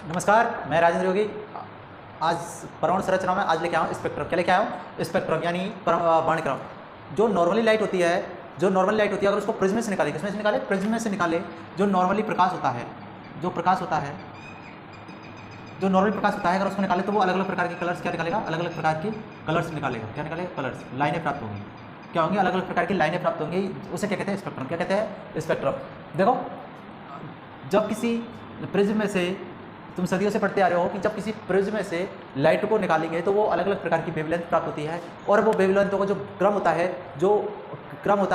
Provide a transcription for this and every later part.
नमस्कार, मैं राजेंद्र योगी। आज परमाणु संरचना में आज लेके आया हूँ स्पेक्ट्रम। क्या लेके आया हूँ? स्पेक्ट्रम यानी वर्णक्रम। जो नॉर्मली लाइट होती है, अगर उसको प्रिज्म से निकाले, किसमें से निकाले? प्रिज्म से निकाले। जो नॉर्मली प्रकाश होता है, जो नॉर्मल प्रकाश होता है, अगर उसको निकाले तो वो अलग अलग प्रकार के कलर्स क्या निकालेगा? अलग अलग प्रकार की कलर्स निकालेगा। क्या निकालेगा? कलर्स, लाइनें प्राप्त होंगी। क्या होंगी? अलग अलग प्रकार की लाइनें प्राप्त होंगी। उसे क्या कहते हैं? स्पेक्ट्रम। क्या कहते हैं? स्पेक्ट्रम। देखो, जब किसी प्रिज्म में से, तुम सदियों से पढ़ते आ रहे हो कि जब किसी प्रिज्म में से लाइट को निकालेंगे तो वो अलग अलग प्रकार की वेवलेंथ प्राप्त होती है, और वो वेवलेंथों का जो क्रम होता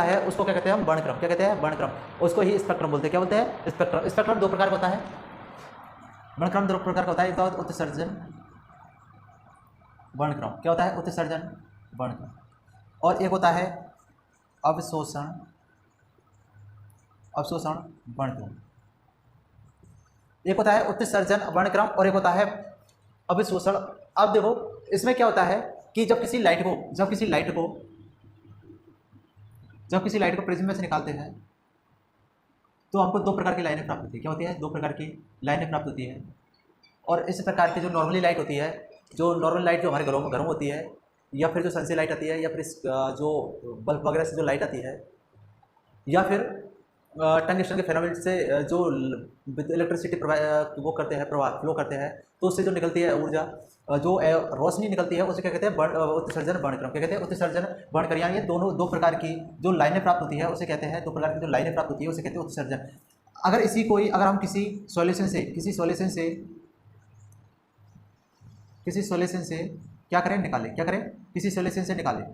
है, उसको क्या कहते हैं? हम वर्णक्रम। क्या कहते हैं? वर्णक्रम। उसको ही स्पेक्ट्रम बोलते हैं। क्या बोलते हैं? स्पेक्ट्रम। स्पेक्ट्रम दो प्रकार का होता है। वर्णक्रम दो प्रकार का होता है। एक होता है उत्सर्जन वर्णक्रम। क्या होता है? उत्सर्जन वर्णक्रम। और एक होता है अवशोषण वर्णक्रम। एक होता है उत्सर्जन वर्णक्रम और एक होता है अभिशोषण। अब देखो, इसमें क्या होता है कि जब किसी लाइट को प्रिज्म में से निकालते हैं तो हमको दो प्रकार की लाइनें प्राप्त होती है। क्या होती है? दो प्रकार की लाइनें प्राप्त होती है। और इस प्रकार की जो नॉर्मली लाइट होती है, जो हमारे घरों में होती है, या फिर जो सन से लाइट आती है, या फिर जो बल्ब वगैरह से जो लाइट आती है, या फिर टंगस्टन के फिलामेंट से जो इलेक्ट्रिसिटी वो करते हैं, प्रवाह फ्लो करते हैं, तो उससे जो निकलती है ऊर्जा, जो रोशनी निकलती है, उसे क्या कहते हैं? उत्सर्जन वर्णक्रम। क्या कहते हैं? उत्सर्जन वर्णक्रम। यानी ये दोनों दो प्रकार की जो लाइनें प्राप्त होती है उसे कहते हैं, दो प्रकार की जो लाइनें प्राप्त होती है उसे कहते हैं उत्सर्जन। अगर हम किसी सॉल्यूशन से क्या करें? किसी सॉल्यूशन से निकालें।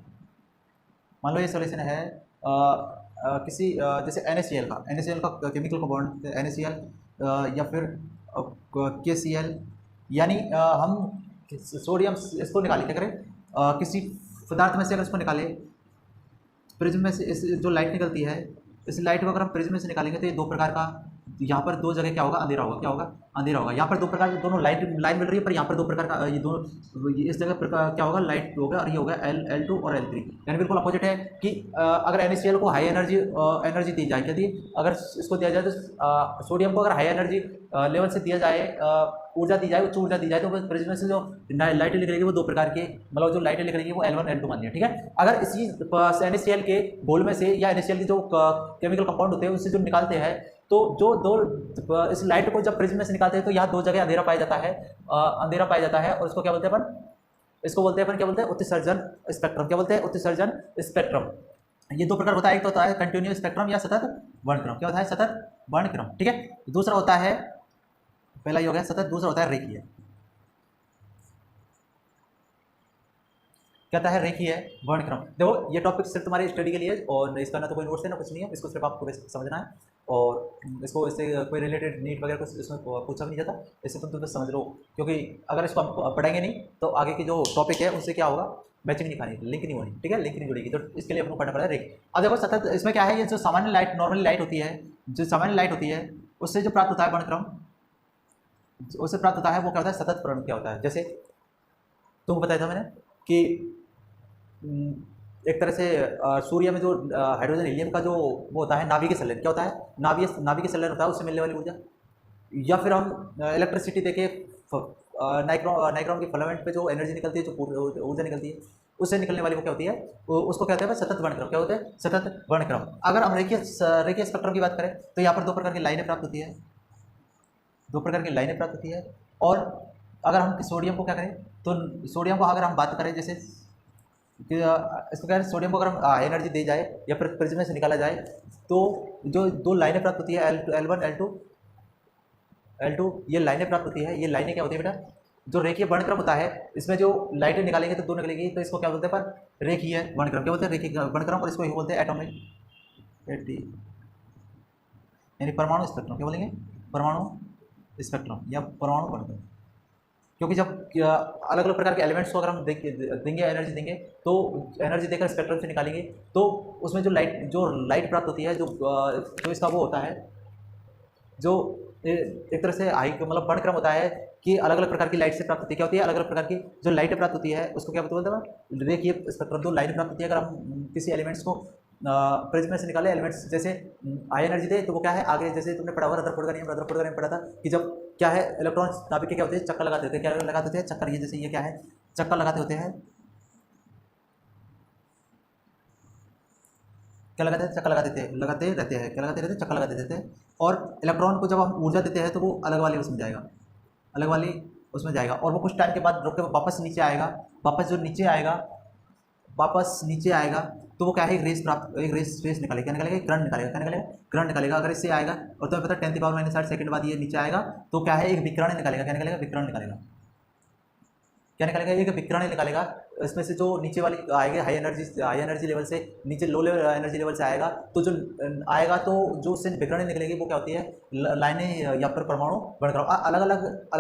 मान लो ये सॉल्यूशन है किसी जैसे NaCl का केमिकल कंपाउंड NaCl, या फिर KCl, यानी हम सोडियम इसको निकालें। क्या करें? किसी पदार्थ में से अगर इसको निकालें, प्रिज्म में से इस जो लाइट निकलती है, इस लाइट को अगर हम प्रिज्म में से निकालेंगे तो ये दो प्रकार का, यहाँ पर दो जगह क्या होगा? अंधेरा होगा। क्या होगा? अंधेरा होगा। यहाँ पर दो प्रकार की दोनों लाइन मिल रही है, पर यहाँ पर दो प्रकार का ये दोनों, इस जगह प्रकार क्या होगा? लाइट होगा, और ये होगा L2 और L3। यानी बिल्कुल अपोजिट है कि अगर NaCl को हाई एनर्जी दी जाए, क्या दी? अगर इसको दिया जाए तो सोडियम को अगर हाई एनर्जी लेवल से दिया जाए, ऊर्जा दी जाए, उच्च ऊर्जा दी जाए, तो प्रिज्म से जो लाइटें निकलेगी वो दो प्रकार के, मतलब जो लाइटें निकलेगी वो L1 L2 मानिए। ठीक है। अगर इसी NaCl के घोल में से, या NaCl के जो केमिकल कंपाउंड होते हैं उससे जो निकालते हैं, तो जो दो इस लाइट को जब प्रिज्म में से निकालते हैं तो यहाँ दो जगह अंधेरा पाया जाता है, और इसको क्या बोलते हैं अपन? क्या बोलते हैं? उत्सर्जन स्पेक्ट्रम। क्या बोलते हैं? उत्सर्जन स्पेक्ट्रम। ये दो प्रकार होता है। एक तो होता है कंटिन्यूअस स्पेक्ट्रम या सतत वर्णक्रम। क्या होता है? सतत वर्णक्रम। ठीक है। दूसरा होता है, पहला ये हो गया सतत, दूसरा होता है रेखीय। क्या होता है? रेखीय वर्णक्रम। देखो, ये टॉपिक सिर्फ तुम्हारी स्टडी के लिए है, और इसका ना तो कोई नोट्स है ना कुछ नहीं है, इसको सिर्फ आपको बेसिक समझना है, और इसको इससे कोई रिलेटेड नीट वगैरह कुछ इसमें पूछा भी नहीं जाता, इससे तुम बस समझ लो। क्योंकि अगर इसको हम पढ़ेंगे नहीं तो आगे की जो टॉपिक है उससे क्या होगा? मैचिंग नहीं खानी, लिंक नहीं होनी। ठीक है, लिंक नहीं जुड़ेगी, तो इसके लिए अपने पढ़ना पड़ेगा रेख। अब देखो, सतत इसमें क्या है? ये जो सामान्य लाइट, नॉर्मल लाइट होती है, उससे जो प्राप्त होता है वर्णक्रम, उससे प्राप्त होता है वो क्या होता है? सतत वर्णक्रम। क्या होता है? जैसे तुमको बताया था मैंने कि एक तरह से सूर्य में जो हाइड्रोजन हीलियम का जो वो होता है नाभिकीय संलयन। क्या होता है? नाभिकीय संलयन होता है, उससे मिलने वाली ऊर्जा। या फिर हम इलेक्ट्रिसिटी देके नाइक्रोन के फिलामेंट पे जो एनर्जी निकलती है, जो ऊर्जा निकलती है, उससे निकलने वाली वो क्या होती है? उसको कहते हैं सतत वर्णक्रम। क्या होते हैं? सतत वर्णक्रम। अगर हम रेखीय स्पेक्ट्रम की बात करें तो यहाँ पर दो प्रकार की लाइनें प्राप्त होती है। और अगर हम सोडियम को क्या करें, तो सोडियम को अगर हम बात करें, जैसे इसको क्या है? सोडियम को अगर हम एनर्जी दी जाए या फिर प्रिज्म से निकाला जाए, तो जो दो लाइनें प्राप्त होती है, L1 L2, ये लाइनें प्राप्त होती है। ये लाइनें क्या होती है बेटा? जो रेखीय वर्णक्रम होता है, इसमें जो लाइटें निकालेंगे तो दो निकलेगी, तो इसको क्या बोलते हैं? पर रेखीय वर्णक्रम। क्या बोलते हैं? रेखीय वर्णक्रम। और इसको ही बोलते हैं एटॉमिक, यानी परमाणु स्पेक्ट्रम। क्या बोलेंगे? परमाणु स्पेक्ट्रम या परमाणु वर्णक्रम। क्योंकि जब अलग अलग प्रकार के एलिमेंट्स को अगर हम देंगे एनर्जी देंगे, तो एनर्जी देकर स्पेक्ट्रम से निकालेंगे, तो उसमें जो लाइट प्राप्त होती है, जो इसका वो होता है, जो एक तरह से हाई मतलब वर्णक्रम होता है कि अलग अलग प्रकार की लाइट से प्राप्त होती है। क्या होती है? अलग अलग प्रकार की जो लाइटें प्राप्त होती है उसको क्या बोलते हैं? रेखीय स्पेक्ट्रम। दो लाइट प्राप्त होती है अगर हम किसी एलिमेंट्स को प्रिज्म से निकाले एलिमेंट्स, जैसे हाई एनर्जी दे तो वो क्या है आगे, जैसे तुमने पढ़ा हुआ रदरफोर्ड का नियम, रदरफोर्ड का नियम पढ़ा था कि जब क्या है इलेक्ट्रॉन्स नाभिक के क्या होते हैं, चक्कर लगाते होते हैं, क्या लगाते होते हैं, चक्कर, ये जैसे ये क्या है, चक्कर लगाते होते हैं, क्या लगाते हैं, चक्कर लगाते थे, लगाते रहते हैं, क्या लगाते रहते हैं, चक्कर लगाते रहते हैं। और इलेक्ट्रॉन को जब हम ऊर्जा देते हैं तो वो अलग वाली उसमें जाएगा, अलग वाली उसमें जाएगा, और वो कुछ टाइम के बाद रुक के वापस नीचे आएगा, वापस जो नीचे आएगा, वापस नीचे आएगा तो वो क्या है, एक रेस प्राप्त, एक रेस निकालेगा, क्या निकालेगा, करंट निकालेगा, क्या निकालेगा, करंट निकालेगा। अगर इससे आएगा और तुम्हें पता 10⁻⁻⁰ बाद ये नीचे आएगा तो क्या है, एक विकिरण निकालेगा, क्या निकालेगा, विकिरण निकालेगा, क्या निकालेगा, एक विकिरण निकालेगा। इसमें से जो नीचे वाली आएगी हाई एनर्जी लेवल से नीचे लो लेवल एनर्जी लेवल से आएगा, तो जो आएगा तो जो उससे विकिरण निकलेगी वो क्या होती है, लाइनें या फिर परमाणु बनकर अलग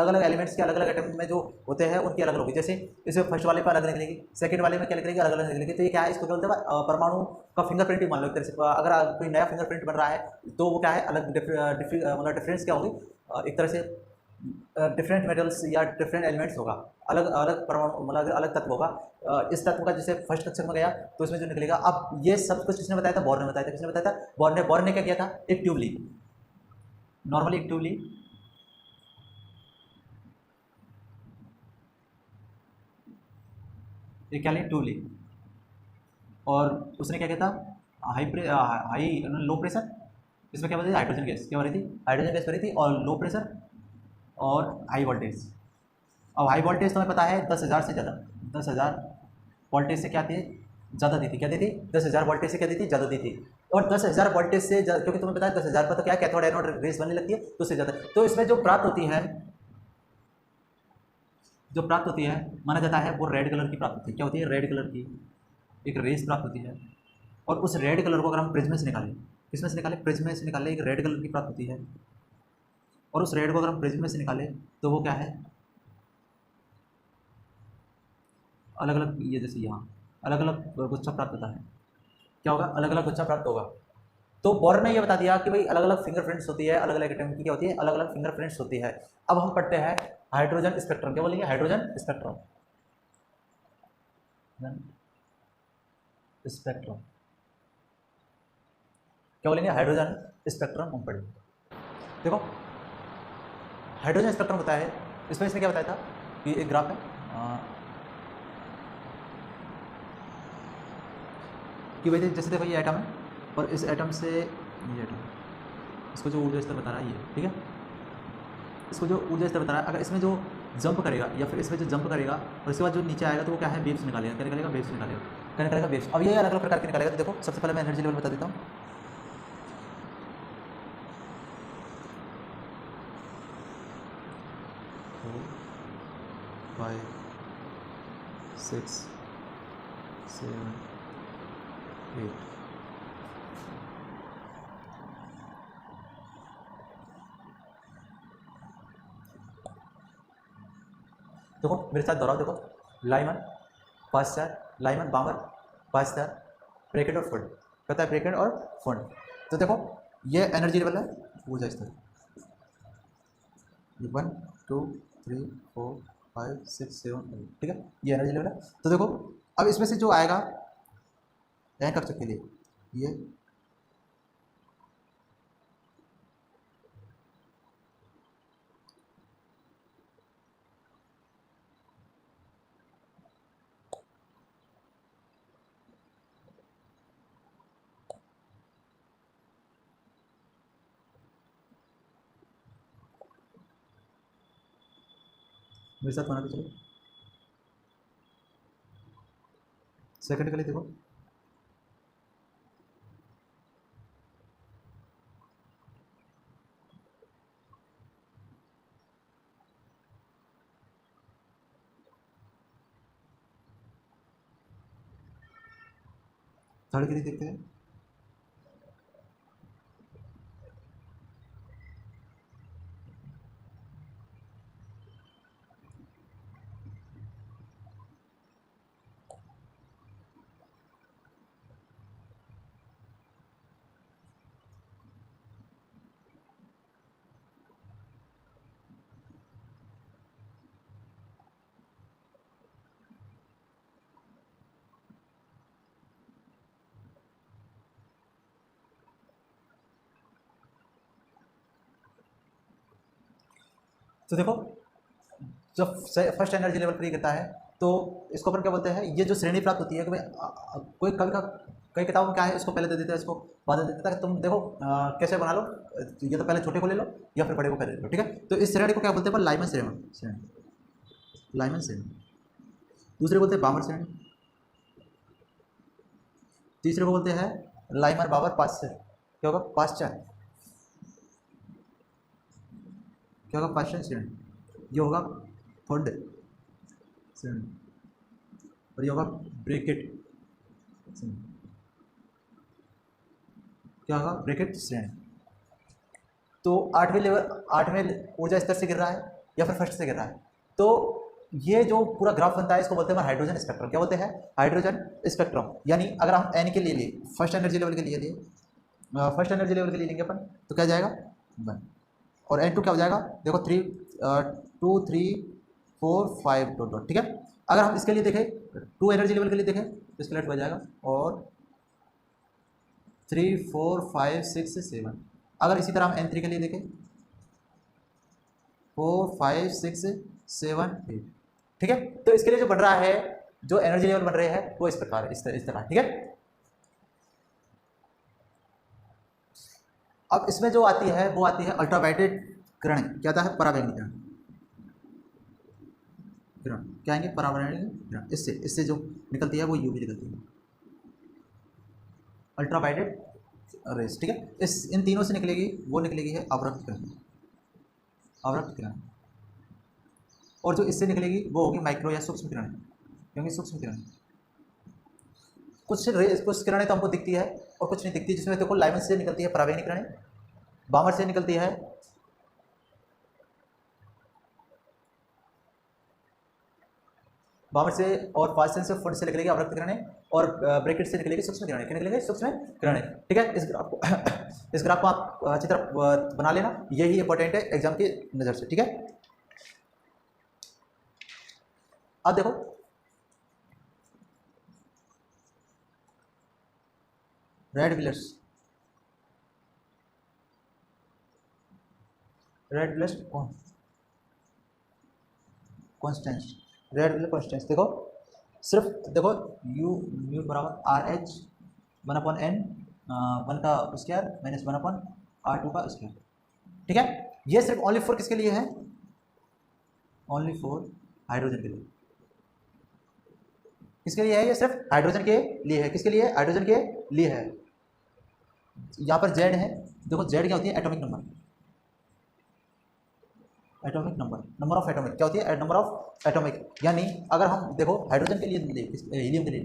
अलग एलिमेंट्स के अलग अलग एटम में जो होते हैं उनकी अलग अलग होगी। जैसे इसमें फर्स्ट वाले पर अलग निकलेगी, सेकंड वाले में क्या निकलेगी, अलग अलग निकलेगी। तो ये क्या है, इसको क्या बोलते हैं, परमाणु का फिंगरप्रिंट ही मान लो एक तरह से। अगर कोई नया फिंगरप्रिंट बन रहा है तो वो क्या है, अलग मतलब डिफरेंस क्या होगी, एक तरह से डिफरेंट मेटल्स या डिफरेंट एलिमेंट्स होगा, अलग अलग परमाणु मतलब अलग तत्व होगा। इस तत्व का जैसे फर्स्ट कक्षा में गया तो इसमें जो निकलेगा, अब ये सब कुछ किसने बताया था, बोर्न ने बताया था। किसने बताया था, बोर्न ने क्या किया था, एक ट्यूब ली, नॉर्मली एक ट्यूब ली, एक क्या ली, ट्यूब ली, और उसने क्या किया था, हाई लो प्रेशर, इसमें क्या बन रही थी, हाइड्रोजन गैस, क्या हो रही थी, हाइड्रोजन गैस बन रही थी, और लो प्रेशर और हाई वोल्टेज। अब हाई वोल्टेज तुम्हें पता है 10,000 से ज़्यादा, 10,000 वोल्टेज से क्या थी, ज़्यादा दी थी, क्या दी थी, 10,000 वोल्टेज से क्या दी थी, ज़्यादा दी थी। और 10,000 वोल्टेज से क्योंकि तुम्हें पता है 10,000 पर तो क्या कैथोड एनोड रेस बनने लगती है, तो उससे ज़्यादा, तो इसमें जो प्राप्त होती है, जो प्राप्त होती है माना जाता है वो रेड कलर की प्राप्त होती है। क्या होती है, रेड कलर की एक रेस प्राप्त होती है। और उस रेड कलर को अगर हम प्रिज्म से निकालें, किसमें से निकालें, प्रिज्म से निकालें, एक रेड कलर की प्राप्त होती है। और उस रेड को अगर हम प्रिज्म से निकालें तो वो क्या है, अलग अलग, ये जैसे यहाँ अलग अलग गुच्छा प्राप्त होता है, क्या होगा, अलग अलग गुच्छा प्राप्त होगा। तो बोर्न ने ये बता दिया कि भाई अलग अलग फिंगरप्रिंट्स होती है, अलग अलग एटम की क्या होती है, अलग अलग फिंगरप्रिंट्स होती है। अब हम पढ़ते हैं हाइड्रोजन स्पेक्ट्रम, क्या बोलेंगे, हाइड्रोजन स्पेक्ट्रम, स्पेक्ट्रम क्या बोलेंगे, हाइड्रोजन स्पेक्ट्रम हम पढ़ेंगे। देखो हाइड्रोजन स्पेक्ट्रम होता है, इसमें इसने क्या बताया था कि एक ग्राफ है, कि भाई जैसे देखो ये एटम है और इस एटम से ये एटम, इसको जो ऊर्जा स्तर बता रहा है ये, ठीक है, इसको जो ऊर्जा स्तर बता रहा है, अगर इसमें जो जंप करेगा या फिर इसमें जो जंप करेगा और इसके बाद जो नीचे आएगा तो वो क्या है, वेव्स निकालेगा, क्या निकालेगा, वेव्स निकालेगा, क्या निकालेगा, वेव्स। अब ये अलग अलग प्रकार के निकालेगा। तो देखो सबसे पहले मैं एनर्जी लेवल बता देता हूँ। 4 5 6 7 8, देखो मेरे साथ दोहराओ, देखो Lyman, pasture, Lyman, बामर, pasture, bracket और फंड, पता है ब्रैकेट और फंड। तो देखो ये एनर्जी लेवल है, ऊर्जा स्तर, ये 1 2 3 4 5 6 7 8, ठीक है, ये एनर्जी लेवल है। तो देखो अब इसमें से जो आएगा रैंक कक्षक के लिए, ये मेरे साथ बनाते चलो। सेकंड के लिए देखो, थर्ड के लिए देखते हैं। तो देखो जब फर्स्ट एनर्जी लेवल फ्री करता है तो इसको अपन क्या बोलते हैं, ये जो श्रेणी प्राप्त होती है कि भाई कोई कई किताबों में क्या है, इसको पहले दे देता है, इसको बाद में दे देता है। तुम देखो कैसे बना लो, ये तो पहले छोटे को ले लो या फिर बड़े को पहले ले लो, ठीक है। तो इस श्रेणी को क्या बोलते हैं अपन, लाइमन श्रेणी, लाइमन श्रेणी। दूसरे बोलते हैं बामर श्रेणी, तीसरे को बोलते हैं लाइमर बाबर पाश्चर, क्या होगा पाश्चर, क्या होगा पाश्चर श्रेणी, ये होगा थर्ड श्रेणी, और ये होगा ब्रैकेट श्रेणी, क्या होगा ब्रैकेट श्रेणी। तो 8वें लेवल, 8वें ऊर्जा स्तर से गिर रहा है या फिर फर्स्ट से गिर रहा है, तो ये जो पूरा ग्राफ बनता है इसको बोलते हैं हाइड्रोजन स्पेक्ट्रम। क्या बोलते हैं, हाइड्रोजन स्पेक्ट्रम। यानी अगर हम एन के लिए लिए, फर्स्ट एनर्जी लेवल के लिए फर्स्ट एनर्जी लेवल के लिए लेंगे अपन तो क्या जाएगा 1, और N2 क्या हो जाएगा, देखो 3 2 3 4 5 डॉट डॉट, ठीक है। अगर हम इसके लिए देखें 2 एनर्जी लेवल के लिए देखें तो इसके लिए हो जाएगा और 3 4 5 6 7। अगर इसी तरह हम N3 के लिए देखें 4 5 6 7 8, ठीक है। तो इसके लिए जो बन रहा है, जो एनर्जी लेवल बन रहे हैं वो इस प्रकार है, इस तरह, ठीक है। अब इसमें जो आती है वो आती है अल्ट्रावायलेट किरण, क्या आता है परावैंगनी किरण, क्या आएंगे परावैंगनी किरण, इससे जो निकलती है वो यूवी निकलती है, अल्ट्रावायलेट रेस, ठीक है। इन तीनों से निकलेगी, वो निकलेगी है अवरक्त किरण, अवरक्त किरण। और जो इससे निकलेगी वो होगी माइक्रो या सूक्ष्म किरण, क्योंकि सूक्ष्म किरण कुछ किरणें तो हमको दिखती है और कुछ नहीं दिखती, जिसमें देखो लाइमन से निकलती है परावैंगनी किरणें, बामर से निकलती है बामर से, और पाश्चर से फुट से निकलेगी अवरक्त किरणें, और ब्रैकेट से निकलेगी सूक्ष्म किरणें, क्या निकलेंगे सूक्ष्म किरणें, ठीक है। इस ग्राफ को आप अच्छी तरह बना लेना, यही इंपॉर्टेंट है एग्जाम की नज़र से, ठीक है। अब देखो red wheelers Constance, red wheeler Constance, देखो सिर्फ देखो म्यू बराबर RH 1/n 1 का स्क्वायर माइनस 1/r2 का स्क्वायर, ठीक है। ये सिर्फ ओनली फॉर किसके लिए है, ओनली फॉर हाइड्रोजन के लिए, किसके लिए है, ये सिर्फ हाइड्रोजन के लिए है, किसके लिए, हाइड्रोजन के लिए है। यहाँ पर Z है, देखो Z क्या होती है, atomic number, atomic number of atomic, क्या होती है, नंबर ऑफ एटॉमिक। यानी अगर हम देखो हाइड्रोजन के लिए हीलियम के लिए,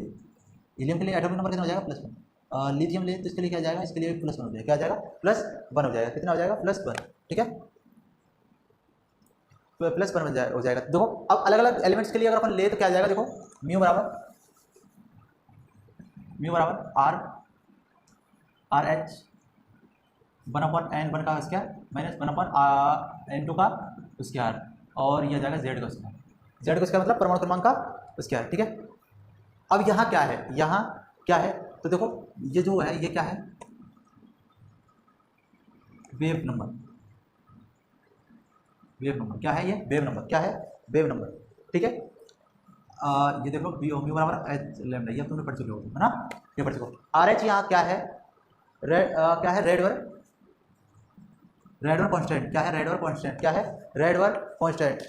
हीलियम के लिए एटॉमिक नंबर कितना हो जाएगा +1, लिथियम ले तो इसके लिए क्या जाएगा, इसके लिए +1 हो जाएगा, क्या जाएगा +1 हो जाएगा, कितना हो जाएगा +1, ठीक है, +1 हो जाएगा। देखो अब अलग अलग एलिमेंट्स के लिए अगर अपन ले तो क्या जाएगा, देखो म्यू बराबर RH 1/n 1 का स्क्वायर माइनस 1/n2 का स्क्वायर, और यह जाएगा Z का स्क्वायर, Z का स्क्वायर मतलब परमाणु क्रमांक का स्क्वायर, ठीक है। अब यहाँ क्या है, यहाँ क्या है, तो देखो ये जो है ये क्या है, वेव नंबर, क्या है ये, वेव नंबर, क्या है, वेव नंबर, ठीक है। ये देखो म्यू बराबर H लैम्डा, ये तुमने पढ़ चुके हो, है ना, ये पढ़ चुके हो। RH यहाँ क्या है, क्या है, रेडवर कांस्टेंट, क्या है, रेडवर कांस्टेंट, क्या है, रेडवर कांस्टेंट,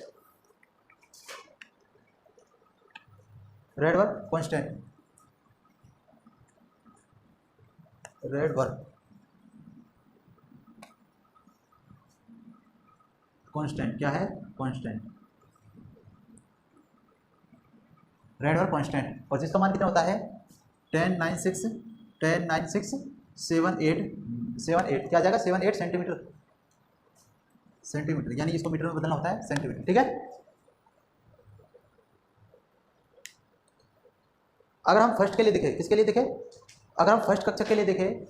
रेडवर कांस्टेंट, रेडवर कांस्टेंट, क्या है, कांस्टेंट, रेडवर कांस्टेंट, और जिसका मान कितना होता है 109678 क्या जाएगा 78 सेंटीमीटर, यानी इसको मीटर में बदलना होता है सेंटीमीटर, ठीक है। अगर हम फर्स्ट के लिए देखें, किसके लिए देखें, अगर हम फर्स्ट कक्षा के लिए देखें